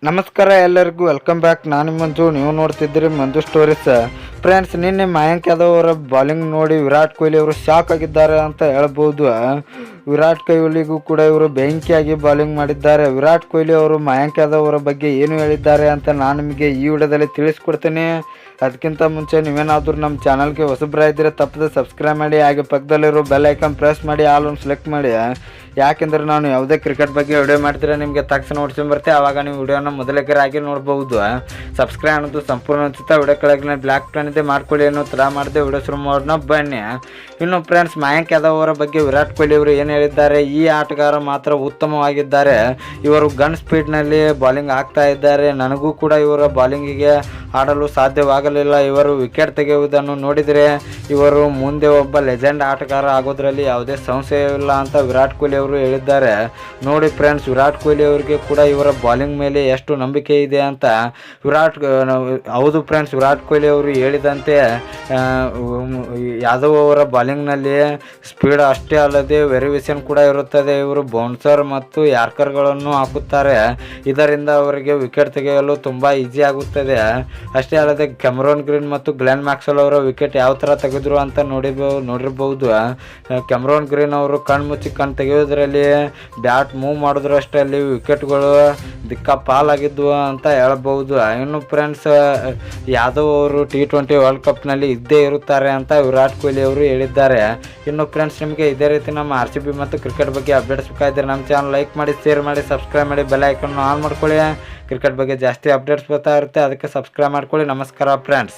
ನಮಸ್ಕಾರ ಎಲ್ಲರಿಗೂ welcome back. ನಾನು ಮಂಜು, ನೀವು ನೋಡ್ತಿದ್ದೀರಿ ಮಂಜು ಸ್ಟೋರೀಸ್. ಫ್ರೆಂಡ್ಸ್, ನಿನ್ನೆ ಮಯಾಂಕ್ ಯಾದವ್ ಅವರ ಬಾಲಿಂಗ್ ನೋಡಿ ವಿರಾಟ್ ಕೊಹ್ಲಿ ಅವರು ಶಾಕ್ ಆಗಿದ್ದಾರೆ ಅಂತ ಹೇಳ್ಬೋದು. ವಿರಾಟ್ ಕೊಹ್ಲಿಗೂ ಕೂಡ ಇವರು ಬೆಂಕಿಯಾಗಿ ಬಾಲಿಂಗ್ ಮಾಡಿದ್ದಾರೆ. ವಿರಾಟ್ ಕೊಹ್ಲಿ ಅವರು ಮಯಾಂಕ್ ಯಾದವ್ ಅವರ ಬಗ್ಗೆ ಏನು ಹೇಳಿದ್ದಾರೆ ಅಂತ ನಾನು ನಿಮಗೆ ಈ ವಿಡಿಯೋದಲ್ಲಿ ತಿಳಿಸ್ಕೊಡ್ತೀನಿ. ಅದಕ್ಕಿಂತ ಮುಂಚೆ ನೀವೇನಾದರೂ ನಮ್ಮ ಚಾನಲ್ಗೆ ಹೊಸಬ್ರಾಗಿದ್ದರೆ ತಪ್ಪದೆ ಸಬ್ಸ್ಕ್ರೈಬ್ ಮಾಡಿ, ಹಾಗೆ ಪಕ್ಕದಲ್ಲಿರೋ ಬೆಲ್ ಐಕಾನ್ ಪ್ರೆಸ್ ಮಾಡಿ ಆಲ್ ಒಂದು ಸೆಲೆಕ್ಟ್ ಮಾಡಿ. ಯಾಕೆಂದರೆ ನಾನು ಯಾವುದೇ ಕ್ರಿಕೆಟ್ ಬಗ್ಗೆ ವಿಡಿಯೋ ಮಾಡ್ತಿದ್ರೆ ನಿಮಗೆ ತಕ್ಷಣ ನೋಡ್ಸ್ಕೊಂಡು ಬರ್ತೆ, ಆವಾಗ ನೀವು ವಿಡಿಯೋನ ಮೊದಲೇಕರಾಗಿ ನೋಡ್ಬೋದು. ಸಬ್ಸ್ಕ್ರೈಬ್ ಅನ್ನೋದು ಸಂಪೂರ್ಣ ಉಚಿತ. ವಿಡಿಯೋ ಕೆಳಗೆ ಬ್ಲ್ಯಾಕ್ ಪ್ಲಾನ್ ಇದೆ, ಮಾಡ್ಕೊಳ್ಳಿ ಅನ್ನೋ ಥರ ಮಾಡಿದೆ. ವಿಡಿಯೋ ಶುರು ಮಾಡೋಣ ಬನ್ನಿ. ಇನ್ನು ಫ್ರೆಂಡ್ಸ್, ಮಯಾಂಕ್ ಯಾದವ್ ಅವರ ಬಗ್ಗೆ ವಿರಾಟ್ ಕೊಹ್ಲಿ ಅವರು ಏನು ಹೇಳಿದ್ದಾರೆ, ಈ ಆಟಗಾರ ಮಾತ್ರ ಉತ್ತಮವಾಗಿದ್ದಾರೆ, ಇವರು ಗನ್ ಸ್ಪೀಡ್ನಲ್ಲಿ ಬಾಲಿಂಗ್ ಆಗ್ತಾ ಇದ್ದಾರೆ, ನನಗೂ ಕೂಡ ಇವರ ಬಾಲಿಂಗಿಗೆ ಆಡಲು ಸಾಧ್ಯವಾಗಲಿಲ್ಲ, ಇವರು ವಿಕೆಟ್ ತೆಗೆಯುವುದನ್ನು ನೋಡಿದರೆ ಇವರು ಮುಂದೆ ಒಬ್ಬ ಲೆಜೆಂಡ್ ಆಟಗಾರ ಆಗೋದ್ರಲ್ಲಿ ಯಾವುದೇ ಸಂಶಯವಿಲ್ಲ ಅಂತ ವಿರಾಟ್ ಕೊಹ್ಲಿ ಅವರು ಹೇಳಿದ್ದಾರೆ. ನೋಡಿ ಫ್ರೆಂಡ್ಸ್, ವಿರಾಟ್ ಕೊಹ್ಲಿ ಅವರಿಗೆ ಕೂಡ ಇವರ ಬಾಲಿಂಗ್ ಮೇಲೆ ಎಷ್ಟು ನಂಬಿಕೆ ಇದೆ ಅಂತ. ಹೌದು ಫ್ರೆಂಡ್ಸ್, ವಿರಾಟ್ ಕೊಹ್ಲಿ ಅವರು ಹೇಳಿದಂತೆ ಯಾದವ್ ಅವರ ಬಾಲಿಂಗ್ನಲ್ಲಿ ಸ್ಪೀಡ್ ಅಷ್ಟೇ ಅಲ್ಲದೆ ವೆರಿವೇಷನ್ ಕೂಡ ಇರುತ್ತದೆ. ಇವರು ಬೌನ್ಸರ್ ಮತ್ತು ಯಾರ್ಕರ್ಗಳನ್ನು ಹಾಕುತ್ತಾರೆ, ಇದರಿಂದ ಅವರಿಗೆ ವಿಕೆಟ್ ತೆಗೆಯಲು ತುಂಬ ಈಸಿ ಆಗುತ್ತದೆ. ಅಷ್ಟೇ ಅಲ್ಲದೆ ಕ್ಯಾಮರೂನ್ ಗ್ರೀನ್ ಮತ್ತು ಗ್ಲೆನ್ ಮ್ಯಾಕ್ಸ್ವೆಲ್ ಅವರ ವಿಕೆಟ್ ಯಾವ ಥರ ತೆಗೆದ್ರು ಅಂತ ನೋಡಿರಬಹುದು. ಕ್ಯಾಮರೂನ್ ಗ್ರೀನ್ ಅವರು ಕಣ್ಣು ಮುಚ್ಚಿ ಕಣ್ಣು ತೆಗೆಯೋದ್ರಲ್ಲಿ, ಬ್ಯಾಟ್ ಮೂವ್ ಮಾಡಿದ್ರು ಅಷ್ಟೇ ಅಲ್ಲಿ ವಿಕೆಟ್ಗಳು ದಿಕ್ಕಾಪಾಲಾಗಿದ್ವು ಅಂತ ಹೇಳ್ಬಹುದು. ಇನ್ನು ಫ್ರೆಂಡ್ಸ್, ಯಾದವ್ ಅವರು T20 ವರ್ಲ್ಡ್ ಕಪ್ನಲ್ಲಿ ಇದ್ದೇ ಇರುತ್ತಾರೆ ಅಂತ ವಿರಾಟ್ ಕೊಹ್ಲಿ ಅವರು ಹೇಳಿದ್ದಾರೆ. ಇನ್ನು ಫ್ರೆಂಡ್ಸ್, ನಿಮಗೆ ಇದೇ ರೀತಿ ನಮ್ಮ RCB ಮತ್ತು ಕ್ರಿಕೆಟ್ ಬಗ್ಗೆ ಅಪ್ಡೇಟ್ಸ್ ಬೇಕಾದರೆ ನಮ್ಮ ಚಾನಲ್ ಲೈಕ್ ಮಾಡಿ, ಶೇರ್ ಮಾಡಿ, ಸಬ್ಸ್ಕ್ರೈಬ್ ಮಾಡಿ, ಬೆಲ್ ಐಕಾನ್ ಆನ್ ಮಾಡ್ಕೊಳ್ಳಿ. ಕ್ರಿಕೆಟ್ ಬಗ್ಗೆ ಜಾಸ್ತಿ ಅಪ್ಡೇಟ್ಸ್ ಬರ್ತಾ ಇರುತ್ತೆ, ಅದಕ್ಕೆ ಸಬ್ಸ್ಕ್ರೈಬ್ ಮಾಡ್ಕೊಳ್ಳಿ. ನಮಸ್ಕಾರ ಫ್ರೆಂಡ್ಸ್.